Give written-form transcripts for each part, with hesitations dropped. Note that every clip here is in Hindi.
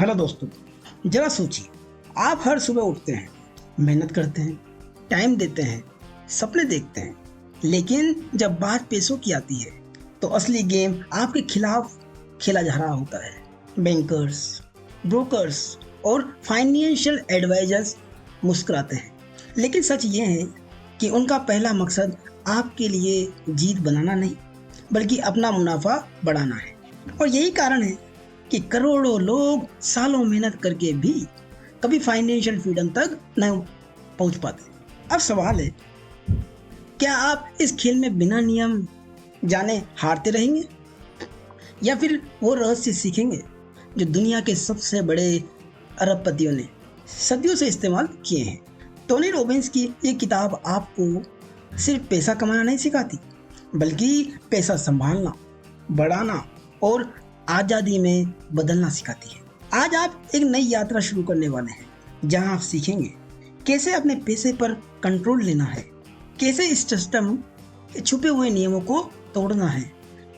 हेलो दोस्तों, जरा सोचिए। आप हर सुबह उठते हैं, मेहनत करते हैं, टाइम देते हैं, सपने देखते हैं, लेकिन जब बात पैसों की आती है तो असली गेम आपके खिलाफ खेला जा रहा होता है। बैंकर्स, ब्रोकर्स और फाइनेंशियल एडवाइजर्स मुस्कुराते हैं, लेकिन सच ये है कि उनका पहला मकसद आपके लिए जीत बनाना नहीं, बल्कि अपना मुनाफा बढ़ाना है। और यही कारण है कि करोड़ों लोग सालों मेहनत करके भी कभी फाइनेंशियल फ्रीडम तक नहीं पहुंच पाते। अब सवाल है, क्या आप इस खेल में बिना नियम जाने हारते रहेंगे, या फिर वो रहस्य सीखेंगे जो दुनिया के सबसे बड़े अरबपतियों ने सदियों से इस्तेमाल किए हैं। टोनी रॉबिन्स की ये किताब आपको सिर्फ पैसा कमाना नहीं सिखाती, बल्कि पैसा संभालना, बढ़ाना और आज़ादी में बदलना सिखाती है। आज आप एक नई यात्रा शुरू करने वाले हैं, जहां आप सीखेंगे कैसे अपने पैसे पर कंट्रोल लेना है, कैसे इस सिस्टम के छुपे हुए नियमों को तोड़ना है,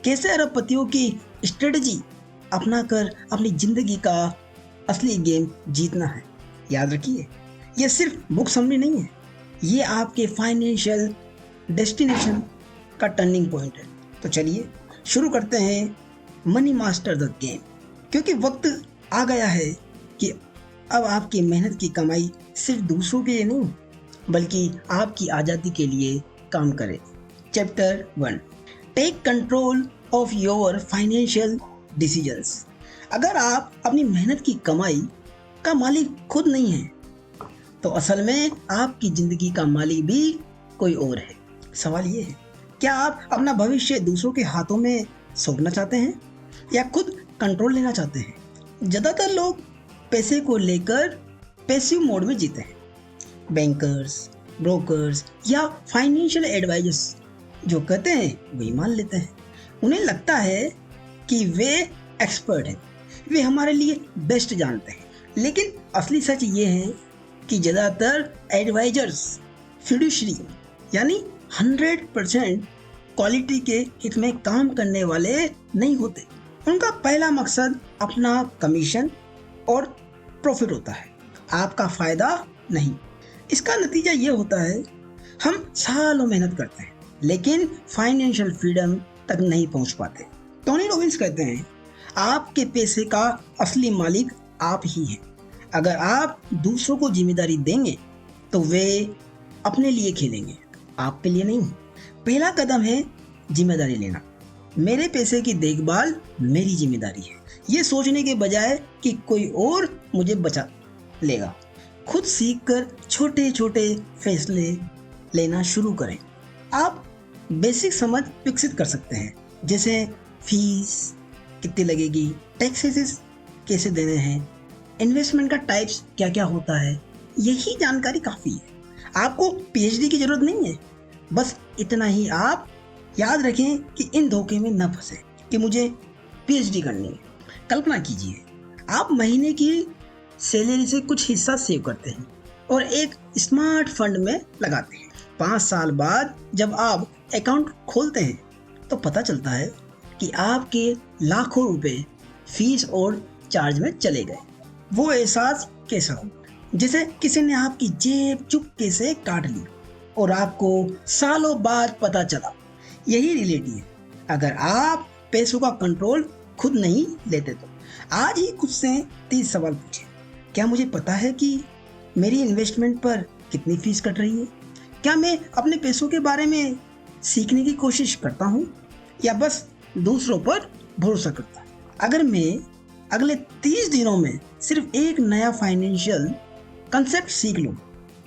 कैसे अरबपतियों की स्ट्रेटजी अपनाकर अपनी जिंदगी का असली गेम जीतना है। याद रखिए, यह सिर्फ बुक समरी नहीं है, ये आपके फाइनेंशियल डेस्टिनेशन का टर्निंग पॉइंट है। तो चलिए शुरू करते हैं मनी मास्टर द गेम, क्योंकि वक्त आ गया है कि अब आपकी मेहनत की कमाई सिर्फ दूसरों के लिए नहीं, बल्कि आपकी आज़ादी के लिए काम करे। Chapter 1, take control of your financial decisions. अगर आप अपनी मेहनत की कमाई का मालिक खुद नहीं हैं, तो असल में आपकी ज़िंदगी का मालिक भी कोई और है। सवाल ये है, क्या आप अपना भविष्य दूसरों के हाथों में सौंपना चाहते हैं या खुद कंट्रोल लेना चाहते हैं? ज़्यादातर लोग पैसे को लेकर पैसिव मोड में जीते हैं। बैंकर्स, ब्रोकर्स या फाइनेंशियल एडवाइजर्स जो कहते हैं वही मान लेते हैं। उन्हें लगता है कि वे एक्सपर्ट हैं, वे हमारे लिए बेस्ट जानते हैं। लेकिन असली सच ये है कि ज़्यादातर एडवाइजर्स फिड्यूशरी यानी 100% क्वालिटी के हित में काम करने वाले नहीं होते। उनका पहला मकसद अपना कमीशन और प्रॉफिट होता है, आपका फ़ायदा नहीं। इसका नतीजा ये होता है, हम सालों मेहनत करते हैं लेकिन फाइनेंशियल फ्रीडम तक नहीं पहुंच पाते। टोनी रॉबिन्स कहते हैं, आपके पैसे का असली मालिक आप ही हैं। अगर आप दूसरों को जिम्मेदारी देंगे तो वे अपने लिए खेलेंगे, आपके लिए नहीं। पहला कदम है जिम्मेदारी लेना। मेरे पैसे की देखभाल मेरी जिम्मेदारी है, ये सोचने के बजाय कि कोई और मुझे बचा लेगा। खुद सीखकर छोटे छोटे फैसले लेना शुरू करें। आप बेसिक समझ विकसित कर सकते हैं, जैसे फीस कितनी लगेगी, टैक्सेस कैसे देने हैं, इन्वेस्टमेंट का टाइप्स क्या क्या होता है। यही जानकारी काफ़ी है। आपको पीएचडी की ज़रूरत नहीं है, बस इतना ही आप याद रखें कि इन धोखे में न फंसे कि मुझे पीएचडी करनी है। कल्पना कीजिए, आप महीने की सैलरी से कुछ हिस्सा सेव करते हैं और एक स्मार्ट फंड में लगाते हैं। 5 साल बाद जब आप अकाउंट खोलते हैं तो पता चलता है कि आपके लाखों रुपए फीस और चार्ज में चले गए। वो एहसास कैसा हो, जैसे किसी ने आपकी जेब चुपके से काट ली और आपको सालों बाद पता चला। यही रियलिटी है। अगर आप पैसों का कंट्रोल खुद नहीं लेते तो आज ही खुद से 30 सवाल पूछिए। क्या मुझे पता है कि मेरी इन्वेस्टमेंट पर कितनी फीस कट रही है? क्या मैं अपने पैसों के बारे में सीखने की कोशिश करता हूँ या बस दूसरों पर भरोसा करता हूँ? अगर मैं अगले 30 दिनों में सिर्फ एक नया फाइनेंशियल कंसेप्ट सीख लूँ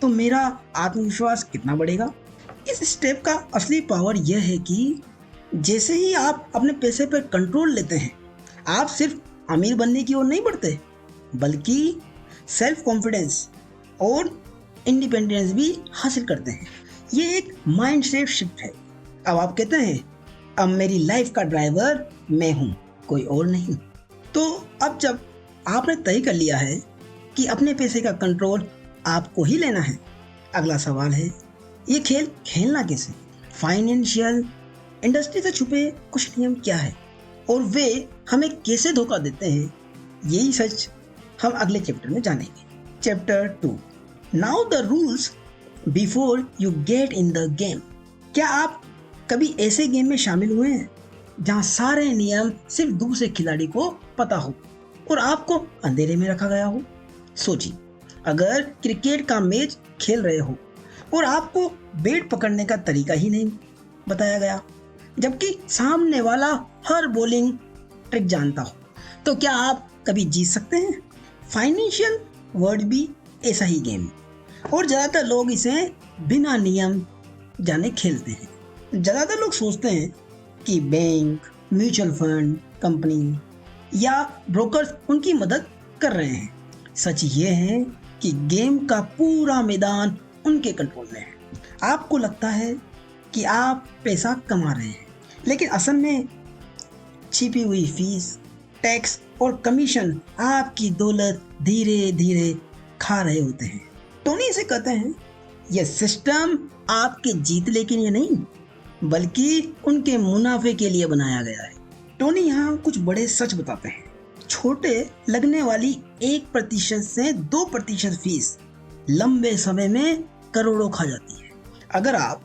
तो मेरा आत्मविश्वास कितना बढ़ेगा? इस स्टेप का असली पावर यह है कि जैसे ही आप अपने पैसे पर कंट्रोल लेते हैं, आप सिर्फ अमीर बनने की ओर नहीं बढ़ते, बल्कि सेल्फ कॉन्फिडेंस और इंडिपेंडेंस भी हासिल करते हैं। ये एक माइंडसेट शिफ्ट है। अब आप कहते हैं, अब मेरी लाइफ का ड्राइवर मैं हूँ, कोई और नहीं। तो अब जब आपने तय कर लिया है कि अपने पैसे का कंट्रोल आपको ही लेना है, अगला सवाल है, ये खेल खेलना कैसे? फाइनेंशियल इंडस्ट्री से छुपे कुछ नियम क्या है और वे हमें कैसे धोखा देते हैं? यही सच हम अगले चैप्टर में जानेंगे। Chapter 2, now the rules before you get in the game. क्या आप कभी ऐसे गेम में शामिल हुए हैं जहां सारे नियम सिर्फ दूसरे खिलाड़ी को पता हो और आपको अंधेरे में रखा गया हो? सोचिए, अगर क्रिकेट का मैच खेल रहे हो और आपको बैट पकड़ने का तरीका ही नहीं बताया गया, जबकि सामने वाला हर बॉलिंग ट्रिक जानता हो, तो क्या आप कभी जीत सकते हैं? फाइनेंशियल वर्ल्ड भी ऐसा ही गेम है और ज़्यादातर लोग इसे बिना नियम जाने खेलते हैं। ज़्यादातर लोग सोचते हैं कि बैंक, म्यूचुअल फंड कंपनी या ब्रोकर्स उनकी मदद कर रहे हैं। सच ये है कि गेम का पूरा मैदान उनके कंट्रोल में है। आपको लगता है कि आप पैसा कमा रहे हैं, लेकिन असल में छिपी हुई फीस, टैक्स और कमीशन आपकी दौलत धीरे धीरे खा रहे होते हैं। टोनी इसे कहते हैं, यह सिस्टम आपके जीतने के लिए नहीं बल्कि उनके मुनाफे के लिए बनाया गया है। टोनी यहाँ कुछ बड़े सच बताते हैं। छोटे लगने वाली 1% से 2% फीस लंबे समय में करोड़ों खा जाती है। अगर आप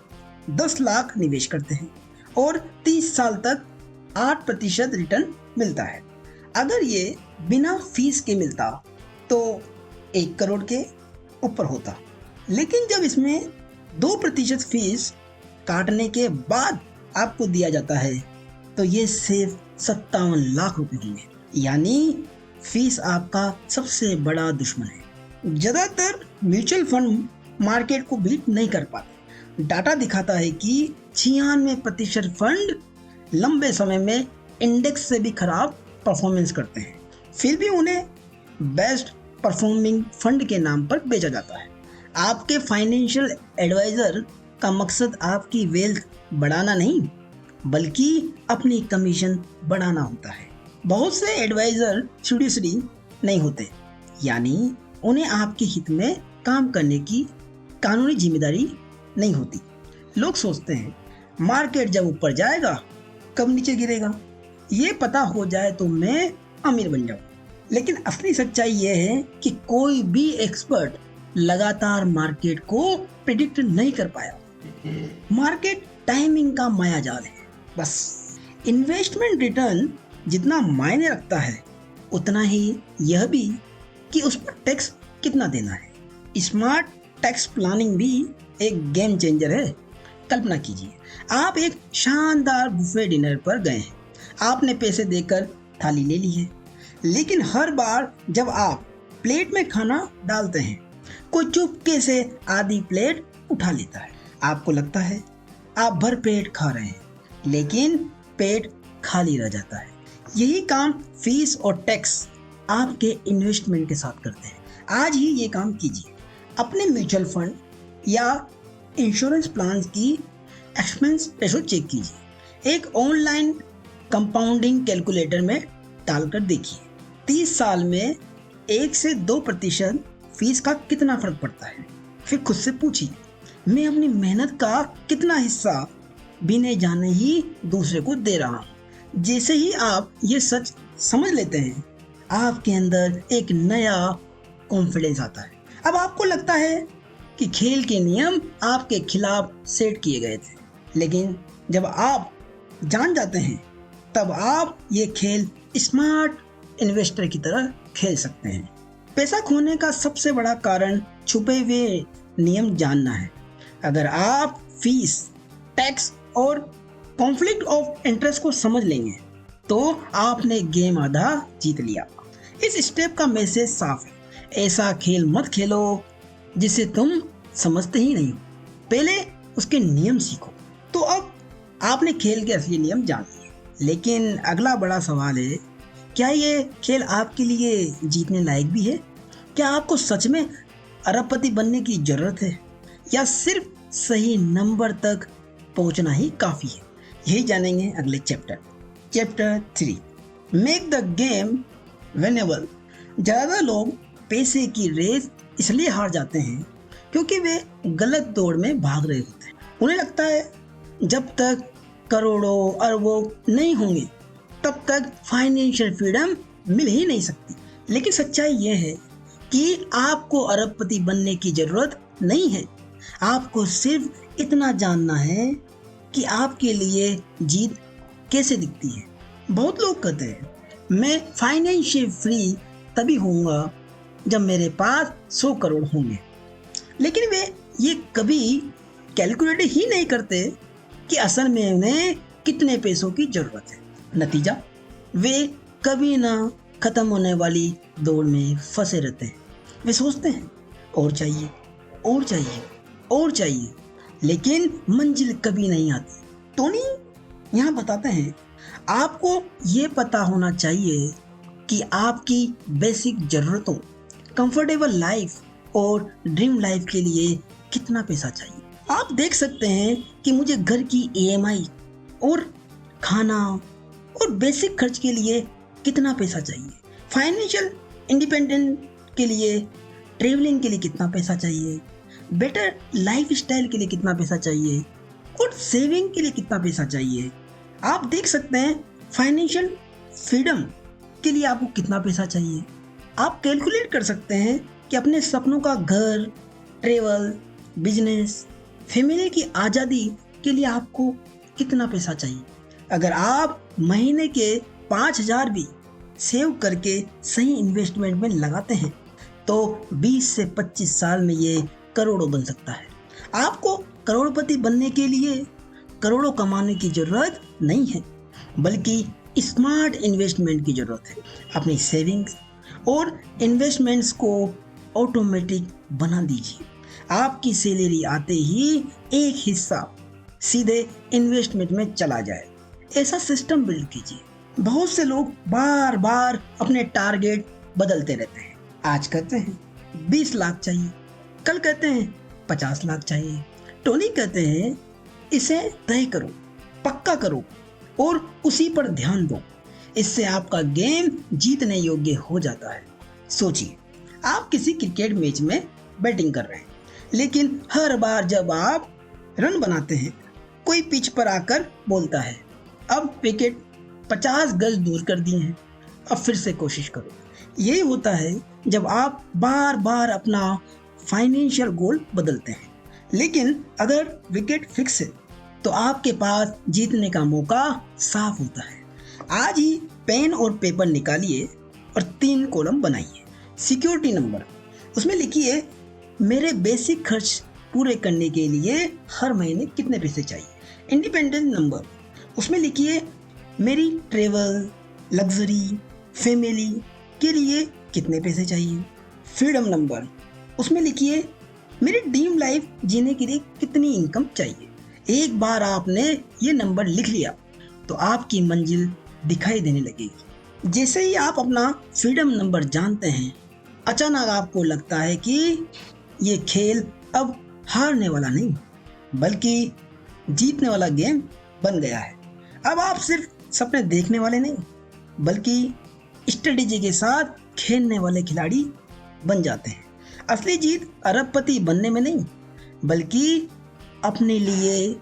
10 लाख निवेश करते हैं और 30 साल तक 8% रिटर्न मिलता है, अगर ये बिना फीस के मिलता तो 1 करोड़ के ऊपर होता, लेकिन जब इसमें 2% फीस काटने के बाद आपको दिया जाता है तो ये सिर्फ 57 लाख रुपए होंगे। यानी फीस आपका सबसे बड़ा दुश्मन है। ज़्यादातर म्यूचुअल फंड मार्केट को बीट नहीं कर पाते। डाटा दिखाता है कि 96% फंड लंबे समय में इंडेक्स से भी खराब परफॉर्मेंस करते हैं, फिर भी उन्हें बेस्ट परफॉर्मिंग फंड के नाम पर बेचा जाता है। आपके फाइनेंशियल एडवाइजर का मकसद आपकी वेल्थ बढ़ाना नहीं बल्कि अपनी कमीशन बढ़ाना होता है। बहुत से एडवाइजर फिड्यूशियरी नहीं होते, यानी उन्हें आपके हित में काम करने की कानूनी जिम्मेदारी नहीं होती। लोग सोचते हैं मार्केट जब ऊपर जाएगा कब नीचे गिरेगा, ये पता हो जाए तो मैं अमीर बन जाऊं। लेकिन असली सच्चाई ये है कि कोई भी एक्सपर्ट लगातार मार्केट को प्रिडिक्ट नहीं कर पाया। मार्केट टाइमिंग का मायाजाल है। बस इन्वेस्टमेंट रिटर्न जितना मायने रखता है उतना ही यह भी कि उस पर टैक्स कितना देना है। स्मार्ट टैक्स प्लानिंग भी एक गेम चेंजर है। कल्पना कीजिए, आप एक शानदार बुफे डिनर पर गए हैं। आपने पैसे देकर थाली ले ली है, लेकिन हर बार जब आप प्लेट में खाना डालते हैं कोई चुपके से आधी प्लेट उठा लेता है। आपको लगता है आप भर पेट खा रहे हैं, लेकिन पेट खाली रह जाता है। यही काम फीस और टैक्स आपके इन्वेस्टमेंट के साथ करते हैं। आज ही ये काम कीजिए। अपने म्यूचुअल फंड या इंश्योरेंस प्लान की एक्सपेंस रेशो चेक कीजिए। एक ऑनलाइन कंपाउंडिंग कैलकुलेटर में डालकर देखिए 30 साल में 1 से 2% फीस का कितना फर्क पड़ता है। फिर खुद से पूछिए, मैं अपनी मेहनत का कितना हिस्सा बिना जाने ही दूसरे को दे रहा हूँ। जैसे ही आप ये सच समझ लेते हैं आपके अंदर एक नया कॉन्फिडेंस आता है। अब आपको लगता है कि खेल के नियम आपके खिलाफ सेट किए गए थे, लेकिन जब आप जान जाते हैं तब आप ये खेल स्मार्ट इन्वेस्टर की तरह खेल सकते हैं। पैसा खोने का सबसे बड़ा कारण छुपे हुए नियम जानना है। अगर आप फीस, टैक्स और कॉन्फ्लिक्ट ऑफ इंटरेस्ट को समझ लेंगे तो आपने गेम आधा जीत लिया। इस स्टेप का मैसेज साफ है, ऐसा खेल मत खेलो जिसे तुम समझते ही नहीं हो, पहले उसके नियम सीखो। तो अब आपने खेल के असली नियम जान लिए, लेकिन अगला बड़ा सवाल है, क्या ये खेल आपके लिए जीतने लायक भी है? क्या आपको सच में अरबपति बनने की जरूरत है या सिर्फ सही नंबर तक पहुंचना ही काफ़ी है? यही जानेंगे अगले chapter 3, make the game winnable. ज़्यादा लोग पैसे की रेस इसलिए हार जाते हैं क्योंकि वे गलत दौड़ में भाग रहे होते हैं। उन्हें लगता है जब तक करोड़ों अरबों नहीं होंगे तब तक फाइनेंशियल फ्रीडम मिल ही नहीं सकती। लेकिन सच्चाई यह है कि आपको अरबपति बनने की जरूरत नहीं है। आपको सिर्फ इतना जानना है कि आपके लिए जीत कैसे दिखती है। बहुत लोग कहते हैं मैं फाइनेंशियल फ्री तभी होऊंगा जब मेरे पास 100 करोड़ होंगे, लेकिन वे ये कभी कैलकुलेट ही नहीं करते कि असल में उन्हें कितने पैसों की जरूरत है। नतीजा, वे कभी ना खत्म होने वाली दौड़ में फंसे रहते हैं। वे सोचते हैं और चाहिए और चाहिए और चाहिए, लेकिन मंजिल कभी नहीं आती। टोनी यहाँ बताते हैं आपको ये पता होना चाहिए कि आपकी बेसिक जरूरतों, कंफर्टेबल लाइफ और ड्रीम लाइफ के लिए कितना पैसा चाहिए। आप देख सकते हैं कि मुझे घर की ईएमआई और खाना और बेसिक खर्च के लिए कितना पैसा चाहिए, फाइनेंशियल इंडिपेंडेंट के लिए, ट्रेवलिंग के लिए कितना पैसा चाहिए, बेटर लाइफ स्टाइल के लिए कितना पैसा चाहिए और सेविंग के लिए कितना पैसा चाहिए। आप देख सकते हैं फाइनेंशियल फ्रीडम के लिए आपको कितना पैसा चाहिए। आप कैलकुलेट कर सकते हैं कि अपने सपनों का घर, ट्रेवल, बिजनेस, फैमिली की आज़ादी के लिए आपको कितना पैसा चाहिए। अगर आप महीने के 5,000 भी सेव करके सही इन्वेस्टमेंट में लगाते हैं तो 20 से 25 साल में ये करोड़ों बन सकता है। आपको करोड़पति बनने के लिए करोड़ों कमाने की जरूरत नहीं है, बल्कि स्मार्ट इन्वेस्टमेंट की जरूरत है। अपनी सेविंग्स और इन्वेस्टमेंट्स को ऑटोमेटिक बना दीजिए। आपकी सैलरी आते ही एक हिस्सा सीधे इन्वेस्टमेंट में चला जाए, ऐसा सिस्टम बिल्ड कीजिए। बहुत से लोग बार बार अपने टारगेट बदलते रहते हैं। आज कहते हैं 20 लाख चाहिए, कल कहते हैं 50 लाख चाहिए। टोनी कहते हैं इसे तय करो, पक्का करो और उसी पर ध्यान दो। इससे आपका गेम जीतने योग्य हो जाता है। सोचिए, आप किसी क्रिकेट मैच में बैटिंग कर रहे हैं, लेकिन हर बार जब आप रन बनाते हैं कोई पिच पर आकर बोलता है अब विकेट 50 गज दूर कर दिए हैं, अब फिर से कोशिश करो। यही होता है जब आप बार बार अपना फाइनेंशियल गोल बदलते हैं। लेकिन अगर विकेट फिक्स है तो आपके पास जीतने का मौका साफ होता है। आज ही पेन और पेपर निकालिए और 3 कॉलम बनाइए। सिक्योरिटी नंबर, उसमें लिखिए मेरे बेसिक खर्च पूरे करने के लिए हर महीने कितने पैसे चाहिए। इंडिपेंडेंस नंबर, उसमें लिखिए मेरी ट्रेवल, लग्जरी, फैमिली के लिए कितने पैसे चाहिए। फ्रीडम नंबर, उसमें लिखिए मेरी ड्रीम लाइफ जीने के लिए कितनी इनकम चाहिए। एक बार आपने ये नंबर लिख लिया तो आपकी मंजिल दिखाई देने लगेगी। जैसे ही आप अपना फ्रीडम नंबर जानते हैं, अचानक आपको लगता है कि ये खेल अब हारने वाला नहीं बल्कि जीतने वाला गेम बन गया है। अब आप सिर्फ सपने देखने वाले नहीं बल्कि स्ट्रेटेजी के साथ खेलने वाले खिलाड़ी बन जाते हैं। असली जीत अरबपति बनने में नहीं बल्कि अपने लिए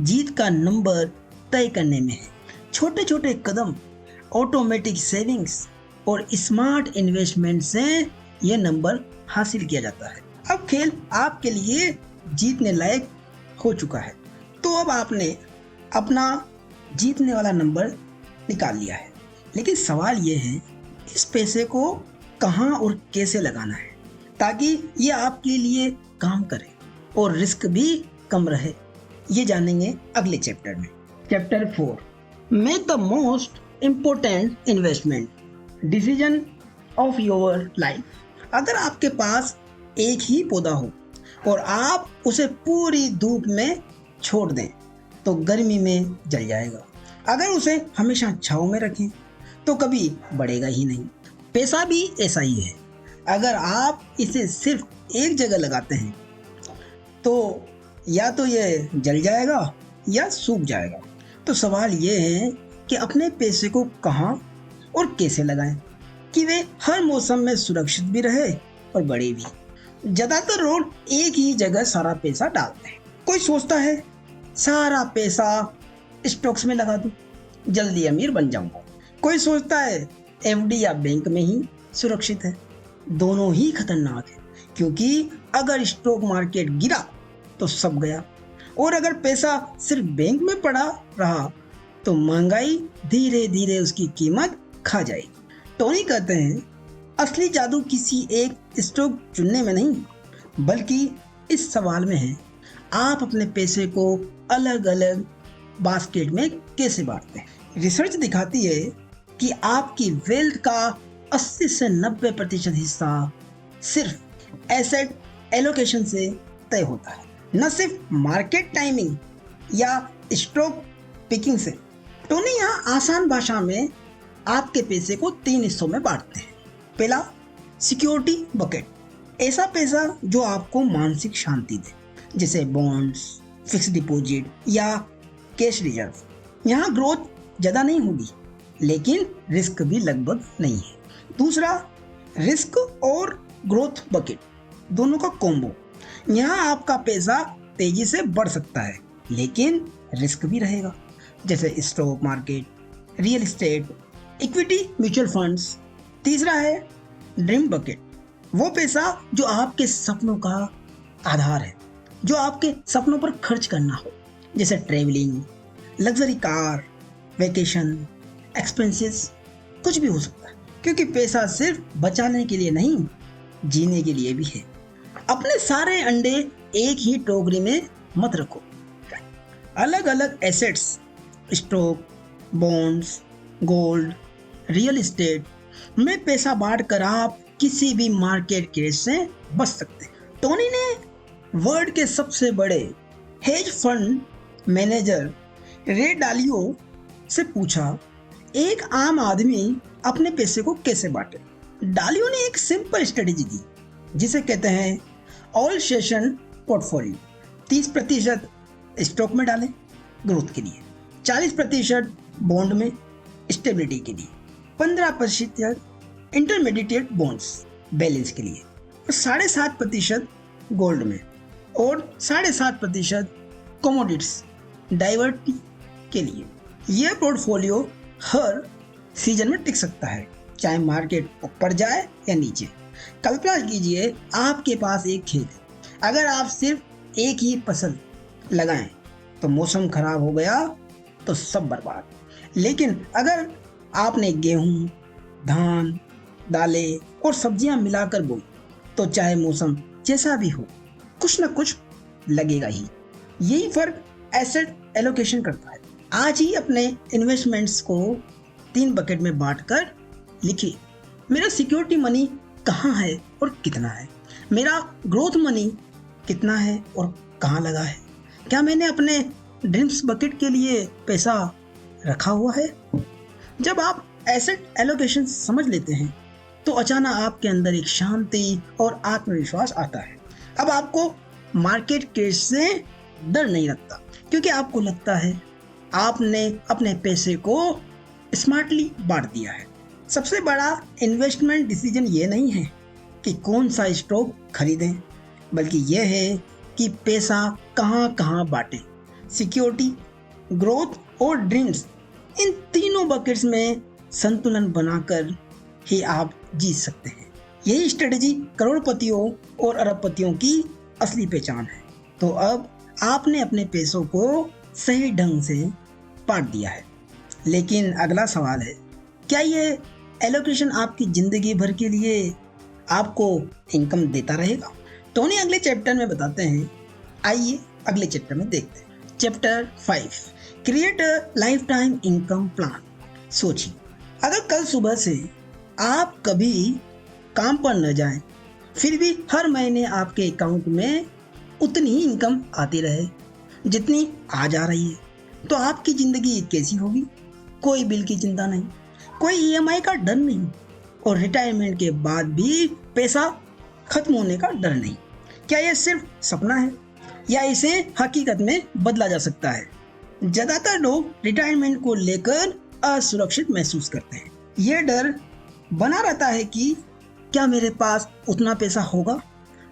जीत का नंबर तय करने में है। छोटे छोटे कदम, ऑटोमेटिक सेविंग्स और स्मार्ट इन्वेस्टमेंट से यह नंबर हासिल किया जाता है। अब खेल आपके लिए जीतने लायक हो चुका है, तो अब आपने अपना जीतने वाला नंबर निकाल लिया है। लेकिन सवाल यह है इस पैसे को कहाँ और कैसे लगाना है ताकि ये आपके लिए काम करे और रिस्क भी कम रहे। ये जानेंगे अगले चैप्टर में। Chapter 4, make the most important investment decision of your life. अगर आपके पास एक ही पौधा हो और आप उसे पूरी धूप में छोड़ दें तो गर्मी में जल जाएगा। अगर उसे हमेशा छांव में रखें तो कभी बढ़ेगा ही नहीं। पैसा भी ऐसा ही है, अगर आप इसे सिर्फ एक जगह लगाते हैं तो या तो ये जल जाएगा या सूख जाएगा। तो सवाल ये है कि अपने पैसे को कहाँ और कैसे लगाएं कि वे हर मौसम में सुरक्षित भी रहे और बढ़े भी। ज़्यादातर लोग एक ही जगह सारा पैसा डालते हैं। कोई सोचता है सारा पैसा स्टॉक्स में लगा दूं, जल्दी अमीर बन जाऊंगा। कोई सोचता है एफडी या बैंक में ही सुरक्षित है। दोनों ही खतरनाक है, क्योंकि अगर स्टॉक मार्केट गिरा तो सब गया, और अगर पैसा सिर्फ बैंक में पड़ा रहा तो महंगाई धीरे धीरे उसकी कीमत खा जाएगी। टोनी कहते हैं, असली जादू किसी एक स्टॉक चुनने में नहीं, बल्कि इस सवाल में है, आप अपने पैसे को अलग अलग बास्केट में कैसे बांटते हैं। रिसर्च दिखाती है कि आपकी वेल्थ का 80 से 90% हिस्सा सिर्फ एसेट एलोकेशन से तय होता है, न सिर्फ मार्केट टाइमिंग या स्टॉक पिकिंग से। टोनी यहाँ आसान भाषा में आपके पैसे को 3 हिस्सों में बांटते हैं। पहला, सिक्योरिटी बकेट, ऐसा पैसा जो आपको मानसिक शांति दे, जैसे बॉन्ड्स, फिक्स डिपॉजिट या कैश रिजर्व। यहाँ ग्रोथ ज़्यादा नहीं होगी, लेकिन रिस्क भी लगभग नहीं है। दूसरा, रिस्क और ग्रोथ बकेट, दोनों का कॉम्बो। यहाँ आपका पैसा तेजी से बढ़ सकता है, लेकिन रिस्क भी रहेगा, जैसे stock market, real estate, equity, mutual funds. तीसरा है ड्रीम बकेट, वो पैसा जो आपके सपनों का आधार है, जो आपके सपनों पर खर्च करना हो, जैसे travelling, luxury car, vacation, expenses, कुछ भी हो सकता है। क्योंकि पैसा सिर्फ बचाने के लिए नहीं, जीने के लिए भी है। अपने सारे अंडे एक ही टोकरी में मत रखो। अलग अलग assets, stock, bonds, gold, real estate में पैसा बांटकर आप किसी भी मार्केट क्रैश से बच सकते हैं। टोनी ने वर्ल्ड के सबसे बड़े हेज फंड मैनेजर रे डालियो से पूछा, एक आम आदमी अपने पैसे को कैसे बांटे। डालियो ने एक सिंपल स्ट्रेटेजी दी, जिसे कहते हैं ऑल सेशन पोर्टफोलियो। 30% स्टॉक में डालें ग्रोथ के लिए, 40% बॉन्ड में स्टेबिलिटी के लिए, 15% इंटरमीडिएट बॉन्ड्स बैलेंस के लिए, और 7.5% गोल्ड में, और 7.5% कमोडिटीज डाइवर्ट के लिए। यह पोर्टफोलियो हर सीजन में टिक सकता है, चाहे मार्केट ऊपर जाए या नीचे। कल्पना कीजिए, आपके पास एक खेत है। अगर आप सिर्फ एक ही फसल लगाएं तो मौसम खराब हो गया तो सब बर्बाद। लेकिन अगर आपने गेहूं, धान, दालें और सब्जियां मिलाकर बोई तो चाहे मौसम जैसा भी हो, कुछ ना कुछ लगेगा ही। यही फर्क एसेट एलोकेशन करता है। आज ही अपने इन्वेस्टमेंट्स को 3 बकेट में बांटकर लिखिए, मेरा सिक्योरिटी मनी कहाँ है और कितना है, मेरा ग्रोथ मनी कितना है और कहाँ लगा है, क्या मैंने अपने ड्रीम्स बकेट के लिए पैसा रखा हुआ है। जब आप एसेट एलोकेशन समझ लेते हैं तो अचानक आपके अंदर एक शांति और आत्मविश्वास आता है। अब आपको मार्केट क्रैश से डर नहीं लगता, क्योंकि आपको लगता है आपने अपने पैसे को स्मार्टली बांट दिया है। सबसे बड़ा इन्वेस्टमेंट डिसीजन ये नहीं है कि कौन सा स्टॉक खरीदें, बल्कि यह है कि पैसा कहाँ कहाँ बांटें। सिक्योरिटी, ग्रोथ और ड्रीम्स, इन तीनों बकेट्स में संतुलन बनाकर ही आप जीत सकते हैं। यही स्ट्रेटेजी करोड़पतियों और अरबपतियों की असली पहचान है। तो अब आपने अपने पैसों को सही ढंग से बांट दिया है, लेकिन अगला सवाल है, क्या ये एलोकेशन आपकी जिंदगी भर के लिए आपको इनकम देता रहेगा। टोनी अगले चैप्टर में बताते हैं। आइए अगले चैप्टर में देखते हैं। Chapter 5, create a life time income plan. सोचिए, अगर कल सुबह से आप कभी काम पर न जाएं, फिर भी हर महीने आपके अकाउंट में उतनी ही इनकम आती रहे जितनी आज आ रही है, तो आपकी ज़िंदगी कैसी होगी। कोई बिल की चिंता नहीं, कोई ईएमआई का डर नहीं, और रिटायरमेंट के बाद भी पैसा खत्म होने का डर नहीं। क्या यह सिर्फ सपना है या इसे हकीकत में बदला जा सकता है। ज़्यादातर लोग रिटायरमेंट को लेकर असुरक्षित महसूस करते हैं। यह डर बना रहता है कि क्या मेरे पास उतना पैसा होगा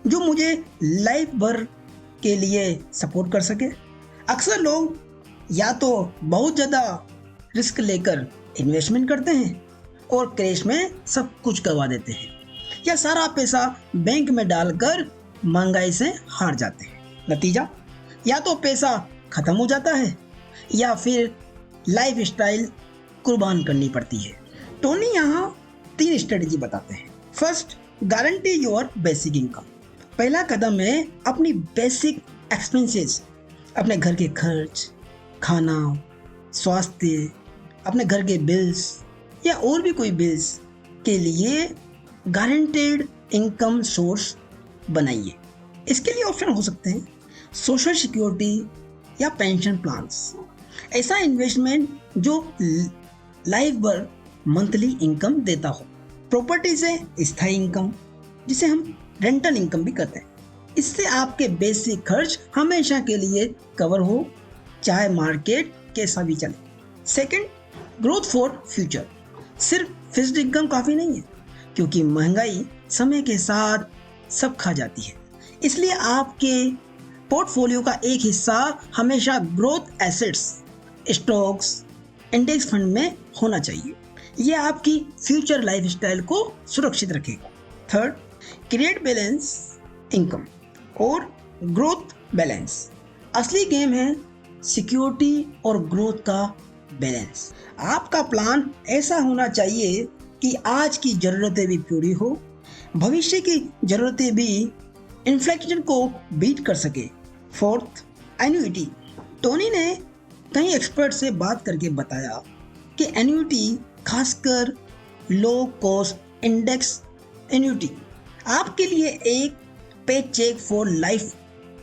जो मुझे लाइफ भर के लिए सपोर्ट कर सके। अक्सर लोग या तो बहुत ज़्यादा रिस्क लेकर इन्वेस्टमेंट करते हैं और क्रैश में सब कुछ गवा देते हैं, या सारा पैसा बैंक में डालकर महंगाई से हार जाते हैं। नतीजा, या तो पैसा खत्म हो जाता है या फिर लाइफ स्टाइल कुर्बान करनी पड़ती है। टोनी यहाँ 3 स्ट्रेटजी बताते हैं। First, guarantee your basic income. पहला कदम है अपनी बेसिक एक्सपेंसेस, अपने घर के खर्च, खाना, स्वास्थ्य, अपने घर के बिल्स या और भी कोई बिल्स के लिए गारंटेड इनकम सोर्स बनाइए। इसके लिए ऑप्शन हो सकते हैं सोशल सिक्योरिटी या पेंशन प्लान्स, ऐसा इन्वेस्टमेंट जो लाइफ भर मंथली इनकम देता हो। प्रॉपर्टी से स्थायी इनकम, जिसे हम रेंटल इनकम भी कहते हैं, इससे आपके बेसिक खर्च हमेशा के लिए कवर हो, चाहे मार्केट कैसा भी चले। Second, growth for future. सिर्फ फिक्स्ड इनकम काफ़ी नहीं है, क्योंकि महंगाई समय के साथ सब खा जाती है। इसलिए आपके पोर्टफोलियो का एक हिस्सा हमेशा growth assets, stocks, index fund में होना चाहिए। यह आपकी फ्यूचर लाइफस्टाइल को सुरक्षित रखेगा। थर्ड, क्रिएट बैलेंस इनकम और ग्रोथ बैलेंस। असली गेम है सिक्योरिटी और ग्रोथ का बैलेंस। आपका प्लान ऐसा होना चाहिए कि आज की ज़रूरतें भी पूरी हो, भविष्य की ज़रूरतें भी इन्फ्लेशन को बीट कर सके। Fourth, annuity. टोनी ने कई एक्सपर्ट से बात करके बताया कि एन्युइटी, खासकर लो कॉस्ट इंडेक्स एन्युइटी, आपके लिए एक पे चेक फॉर लाइफ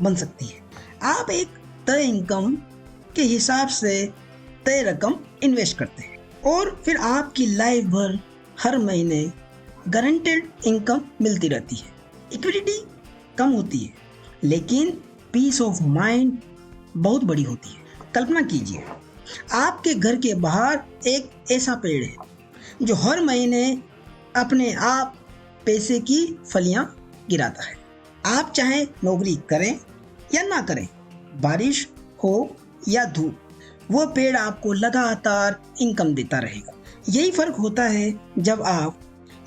बन सकती है। आप एक तय इनकम के हिसाब से तय रकम इन्वेस्ट करते हैं और फिर आपकी लाइफ भर हर महीने गारंटेड इनकम मिलती रहती है। इक्विटी कम होती है, लेकिन पीस ऑफ माइंड बहुत बड़ी होती है। कल्पना कीजिए, आपके घर के बाहर एक ऐसा पेड़ है जो हर महीने अपने आप पैसे की फलियां गिराता है। आप चाहे नौकरी करें या ना करें, बारिश हो या धूप, वह पेड़ आपको लगातार इनकम देता रहेगा। यही फर्क होता है जब आप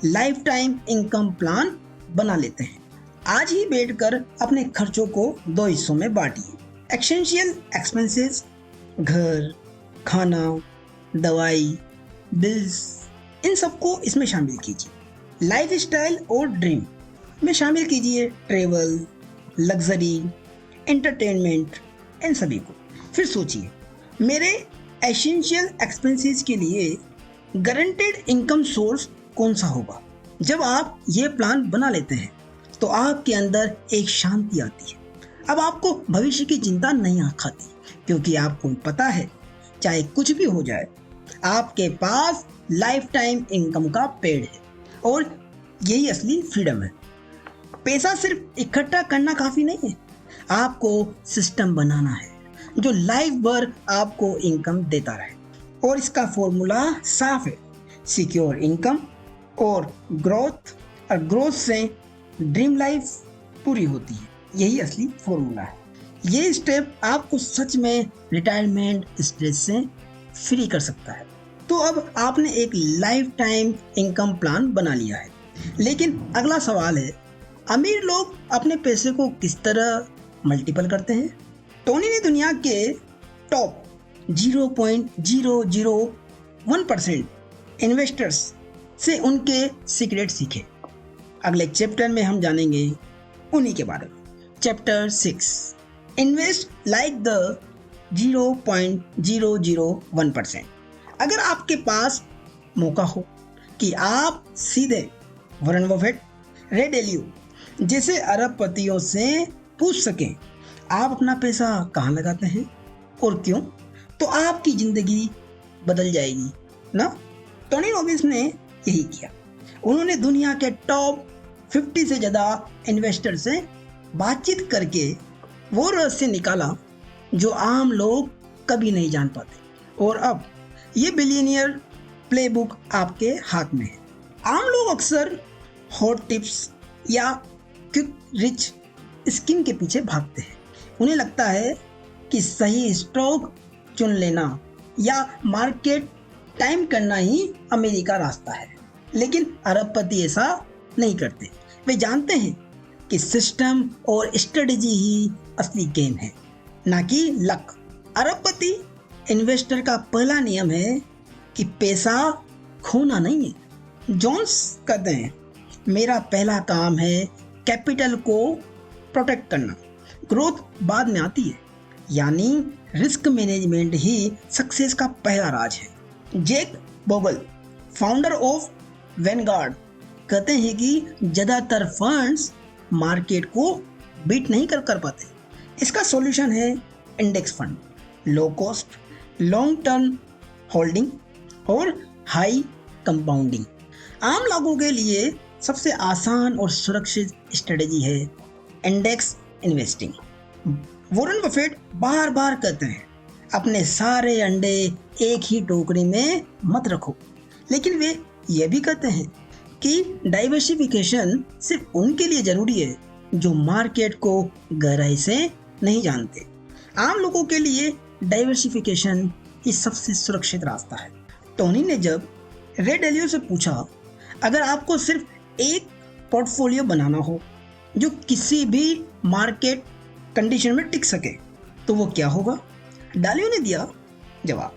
लाइफ टाइम इनकम प्लान बना लेते हैं। आज ही बैठकर अपने खर्चों को 2 हिस्सों में बांटिए। एसेंशियल एक्सपेंसेस, घर, खाना, दवाई, बिल्स, इन सबको इसमें शामिल कीजिए। लाइफ स्टाइल और ड्रीम में शामिल कीजिए ट्रेवल, लग्जरी, एंटरटेनमेंट, इन सभी को। फिर सोचिए, मेरे एसेंशियल एक्सपेंसेस के लिए गारंटेड इनकम सोर्स कौन सा होगा। जब आप ये प्लान बना लेते हैं तो आपके अंदर एक शांति आती है। अब आपको भविष्य की चिंता नहीं खाती, क्योंकि आपको पता है चाहे कुछ भी हो जाए, आपके पास लाइफ टाइम इनकम का पेड़ है। और यही असली फ्रीडम है। पैसा सिर्फ इकट्ठा करना काफ़ी नहीं है, आपको सिस्टम बनाना है जो लाइफ भर आपको इनकम देता रहे। और इसका फॉर्मूला साफ है, सिक्योर इनकम और ग्रोथ, और ग्रोथ से ड्रीम लाइफ पूरी होती है। यही असली फॉर्मूला है। ये स्टेप आपको सच में रिटायरमेंट स्ट्रेस से फ्री कर सकता है। तो अब आपने एक लाइफ टाइम इनकम प्लान बना लिया है, लेकिन अगला सवाल है, अमीर लोग अपने पैसे को किस तरह मल्टीपल करते हैं। टोनी ने दुनिया के टॉप 0.001% इन्वेस्टर्स से उनके सीक्रेट सीखे। अगले चैप्टर में हम जानेंगे उन्हीं के बारे में। Chapter 6, invest like the 0.001%। अगर आपके पास मौका हो कि आप सीधे वॉरेन बफेट, रे डैलियो जैसे अरबपतियों से पूछ सकें आप अपना पैसा कहाँ लगाते हैं और क्यों, तो आपकी ज़िंदगी बदल जाएगी ना। टोनी रॉबिन्स ने यही किया। उन्होंने दुनिया के टॉप 50 से ज़्यादा इन्वेस्टर से बातचीत करके वो रहस्य निकाला जो आम लोग कभी नहीं जान पाते। और अब ये बिलियनियर प्लेबुक आपके हाथ में है। आम लोग अक्सर हॉट टिप्स या क्विक रिच स्कीम के पीछे भागते हैं। उन्हें लगता है कि सही स्टॉक चुन लेना या मार्केट टाइम करना ही अमीरी का रास्ता है। लेकिन अरबपति ऐसा नहीं करते। वे जानते हैं कि सिस्टम और स्ट्रेटजी ही असली गेम है, ना कि लक। अरबपति इन्वेस्टर का पहला नियम है कि पैसा खोना नहीं है। जॉन्स कहते हैं, मेरा पहला काम है कैपिटल को प्रोटेक्ट करना, ग्रोथ बाद में आती है। यानी रिस्क मैनेजमेंट ही सक्सेस का पहला राज है। Jack Bogle, founder of Vanguard, कहते हैं कि ज़्यादातर फंड्स मार्केट को बीट नहीं कर पाते। इसका सॉल्यूशन है index fund, low cost, long term holding और हाई कंपाउंडिंग। आम लोगों के लिए सबसे आसान और सुरक्षित स्ट्रेटजी है इंडेक्स इन्वेस्टिंग। वॉरेन बफेट बार बार कहते हैं, अपने सारे अंडे एक ही टोकरी में मत रखो। लेकिन वे ये भी कहते हैं कि डाइवर्सिफिकेशन सिर्फ उनके लिए जरूरी है जो मार्केट को गहराई से नहीं जानते। आम लोगों के लिए डाइवर्सिफिकेशन ही सबसे सुरक्षित रास्ता है। टोनी ने जब रे डालियो से पूछा, अगर आपको सिर्फ एक पोर्टफोलियो बनाना हो जो किसी भी मार्केट कंडीशन में टिक सके, तो वो क्या होगा? डालियो ने दिया जवाब,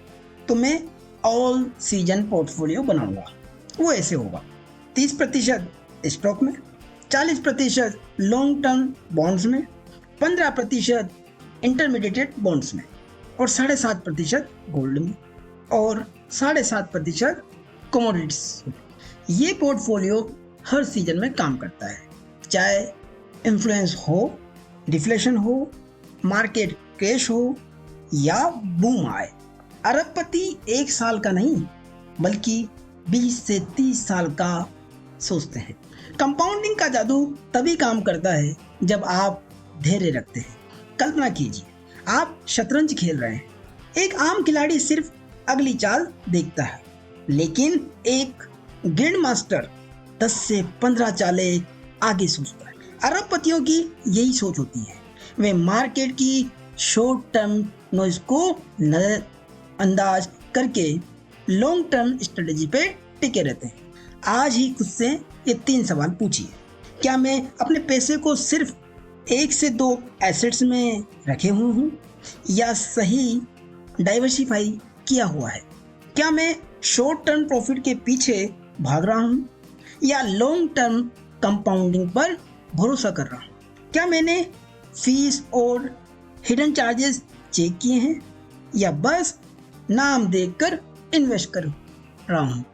तो मैं ऑल सीजन पोर्टफोलियो बनाऊंगा। वो ऐसे होगा, 30% स्टॉक में, 40% लॉन्ग टर्म बॉन्ड्स में, 15% इंटरमीडिएट बॉन्ड्स में और 7.5% गोल्ड में और 7.5% कमोडिटीज में। ये पोर्टफोलियो हर सीजन में काम करता है, चाहे इन्फ्लुएंस हो, डिफ्लेशन हो, मार्केट क्रैश हो या बूम आए। अरबपति 1 साल का नहीं बल्कि 20 से 30 साल का सोचते हैं। कंपाउंडिंग का जादू तभी काम करता है जब आप धैर्य रखते हैं। कल्पना कीजिए, आप शतरंज खेल रहे हैं। एक आम खिलाड़ी सिर्फ अगली चाल देखता है, लेकिन एक ग्रैंड मास्टर 10 से 15 चालें आगे सोचता है। अरबपतियों की यही सोच होती है। वे मार्केट की शॉर्ट टर्म नॉइज को नजरअंदाज करके लॉन्ग टर्म स्ट्रेटजी पे टिके रहते हैं। आज ही खुद से ये 3 सवाल पूछिए, क्या मैं अपने पैसे को सिर्फ 1 से 2 एसेट्स में रखे हुए हूँ या सही डाइवर्सिफाई किया हुआ है? क्या मैं शॉर्ट टर्म प्रॉफिट के पीछे भाग रहा हूँ या लॉन्ग टर्म कंपाउंडिंग पर भरोसा कर रहा हूँ? क्या मैंने फीस और हिडन चार्जेस चेक किए हैं या बस नाम देखकर इन्वेस्ट कर रहा हूँ?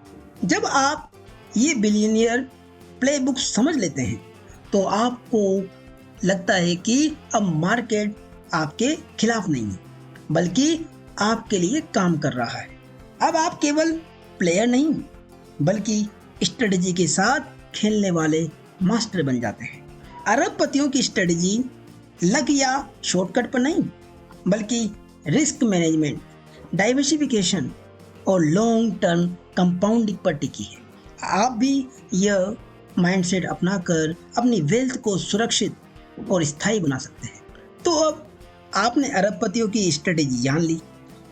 जब आप ये बिलियनियर प्लेबुक समझ लेते हैं तो आपको लगता है कि अब मार्केट आपके खिलाफ नहीं है बल्कि आपके लिए काम कर रहा है। अब आप केवल प्लेयर नहीं बल्कि स्ट्रेटजी के साथ खेलने वाले मास्टर बन जाते हैं। अरबपतियों की स्ट्रेटजी लक या शॉर्टकट पर नहीं बल्कि रिस्क मैनेजमेंट, डाइवर्सिफिकेशन और लॉन्ग टर्म कंपाउंडिंग पर टिकी है। आप भी यह माइंडसेट अपनाकर अपनी वेल्थ को सुरक्षित और स्थायी बना सकते हैं। तो अब आपने अरबपतियों की स्ट्रेटजी जान ली,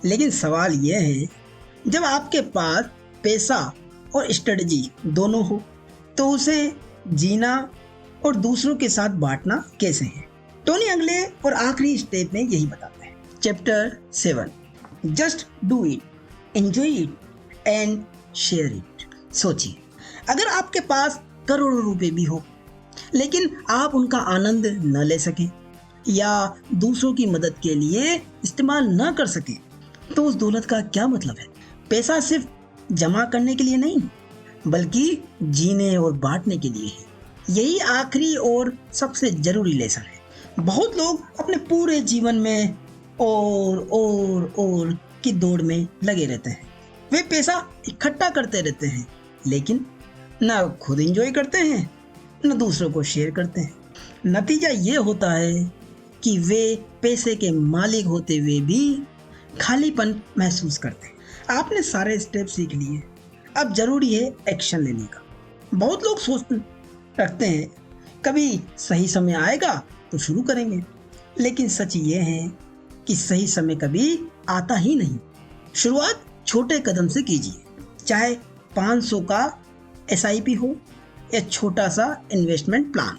लेकिन सवाल यह है, जब आपके पास पैसा और स्ट्रेटजी दोनों हो तो उसे जीना और दूसरों के साथ बांटना कैसे है? टोनी अगले और आखिरी स्टेप में यही बताते हैं। Chapter 7, just do it, enjoy it and share it. सोचिए, अगर आपके पास करोड़ों रुपए भी हो लेकिन आप उनका आनंद न ले सकें या दूसरों की मदद के लिए इस्तेमाल न कर सकें तो उस दौलत का क्या मतलब है? पैसा सिर्फ जमा करने के लिए नहीं बल्कि जीने और बांटने के लिए है। यही आखिरी और सबसे जरूरी लेसन है। बहुत लोग अपने पूरे जीवन में और की दौड़ में लगे रहते हैं। वे पैसा इकट्ठा करते रहते हैं लेकिन ना खुद एंजॉय करते हैं न दूसरों को शेयर करते हैं। नतीजा ये होता है कि वे पैसे के मालिक होते हुए भी खालीपन महसूस करते हैं। आपने सारे स्टेप सीख लिए, अब जरूरी है एक्शन लेने का। बहुत लोग सोच रखते हैं कभी सही समय आएगा तो शुरू करेंगे, लेकिन सच ये है कि सही समय कभी आता ही नहीं। शुरुआत छोटे कदम से कीजिए। चाहे 500 का SIP हो या छोटा सा इन्वेस्टमेंट प्लान।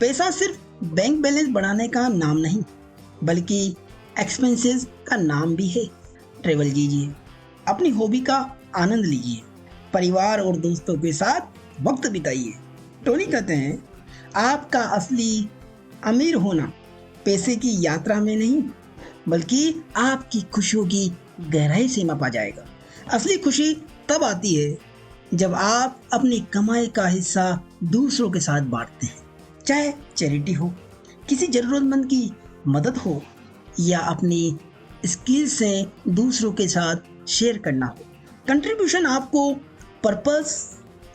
पैसा सिर्फ बैंक बैलेंस बढ़ाने का नाम नहीं, बल्कि एक्सपेंसेस का नाम भी है। ट्रैवल कीजिए, अपनी हॉबी का आनंद लीजिए, परिवार और दोस्तों के साथ वक्त बिताइए। टोनी कहते हैं, आपका असली अमीर होना पैसे की यात्रा में नहीं, बल्कि आपकी खुशियों की गहराई से मापा जाएगा। असली खुशी तब आती है जब आप अपनी कमाई का हिस्सा दूसरों के साथ बांटते हैं, चाहे चैरिटी हो, किसी जरूरतमंद की मदद हो या अपनी स्किल से दूसरों के साथ शेयर करना हो। कंट्रीब्यूशन आपको पर्पस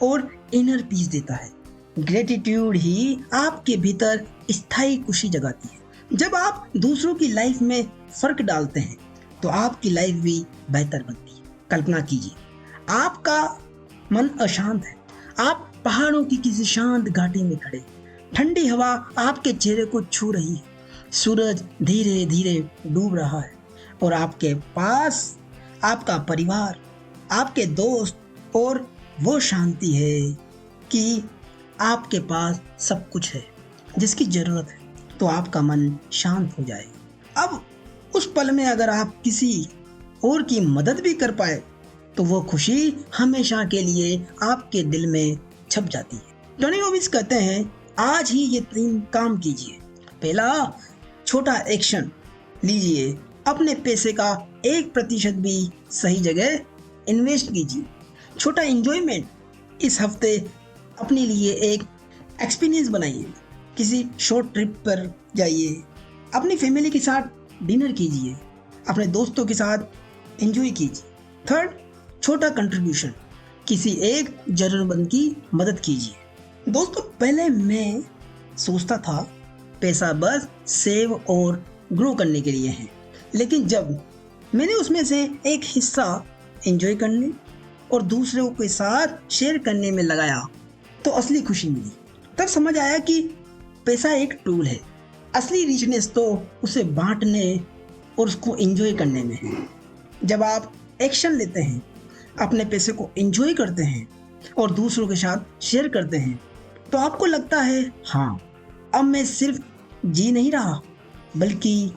और इनर पीस देता है। ग्रेटिट्यूड ही आपके भीतर स्थायी खुशी जगाती है। जब आप दूसरों की लाइफ में फर्क डालते हैं तो आपकी लाइफ भी बेहतर बनती है। कल्पना कीजिए, आपका मन अशांत है, आप पहाड़ों की किसी शांत घाटी में खड़े, ठंडी हवा आपके चेहरे को छू रही है, सूरज धीरे धीरे डूब रहा है और आपके पास आपका परिवार, आपके दोस्त और वो शांति है कि आपके पास सब कुछ है जिसकी जरूरत है, तो आपका मन शांत हो जाएगा। अब उस पल में अगर आप किसी और की मदद भी कर पाए तो वो खुशी हमेशा के लिए आपके दिल में छप जाती है। टोनी रॉबिन्स कहते हैं, आज ही ये 3 काम कीजिए। पहला, छोटा एक्शन लीजिए, अपने पैसे का 1% भी सही जगह इन्वेस्ट कीजिए। छोटा एंजॉयमेंट, इस हफ्ते अपने लिए एक एक्सपीरियंस बनाइए, किसी शॉर्ट ट्रिप पर जाइए, अपनी फैमिली के साथ डिनर कीजिए, अपने दोस्तों के साथ एंजॉय कीजिए। थर्ड, छोटा कंट्रीब्यूशन, किसी एक जरूरतमंद की मदद कीजिए। दोस्तों, पहले मैं सोचता था पैसा बस सेव और ग्रो करने के लिए है, लेकिन जब मैंने उसमें से एक हिस्सा एंजॉय करने और दूसरों के साथ शेयर करने में लगाया तो असली खुशी मिली। तब समझ आया कि पैसा एक टूल है, असली रिचनेस तो उसे बांटने और उसको एंजॉय करने में है। जब आप एक्शन लेते हैं, अपने पैसे को एंजॉय करते हैं और दूसरों के साथ शेयर करते हैं, तो आपको लगता है, हाँ, अब मैं सिर्फ जी नहीं रहा बल्कि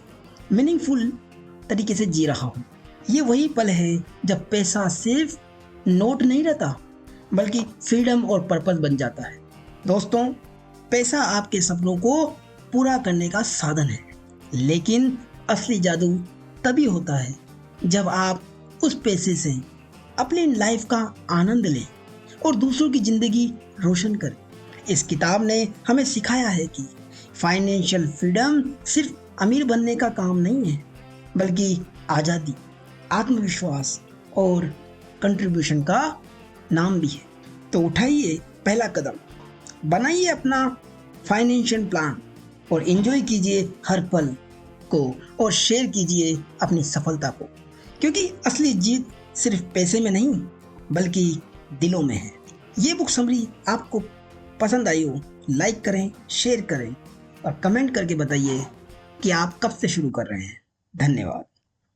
मीनिंगफुल तरीके से जी रहा हूँ। ये वही पल है जब पैसा सिर्फ नोट नहीं रहता बल्कि फ्रीडम और पर्पस बन जाता है। दोस्तों, पैसा आपके सपनों को पूरा करने का साधन है, लेकिन असली जादू तभी होता है जब आप उस पैसे से अपनी लाइफ का आनंद लें और दूसरों की जिंदगी रोशन करें। इस किताब ने हमें सिखाया है कि फाइनेंशियल फ्रीडम सिर्फ अमीर बनने का काम नहीं है, बल्कि आज़ादी, आत्मविश्वास और कंट्रीब्यूशन का नाम भी है। तो उठाइए पहला कदम, बनाइए अपना फाइनेंशियल प्लान और एंजॉय कीजिए हर पल को और शेयर कीजिए अपनी सफलता को, क्योंकि असली जीत सिर्फ पैसे में नहीं बल्कि दिलों में है। ये बुक समरी आपको पसंद आई हो, लाइक करें, शेयर करें और कमेंट करके बताइए कि आप कब से शुरू कर रहे हैं। धन्यवाद।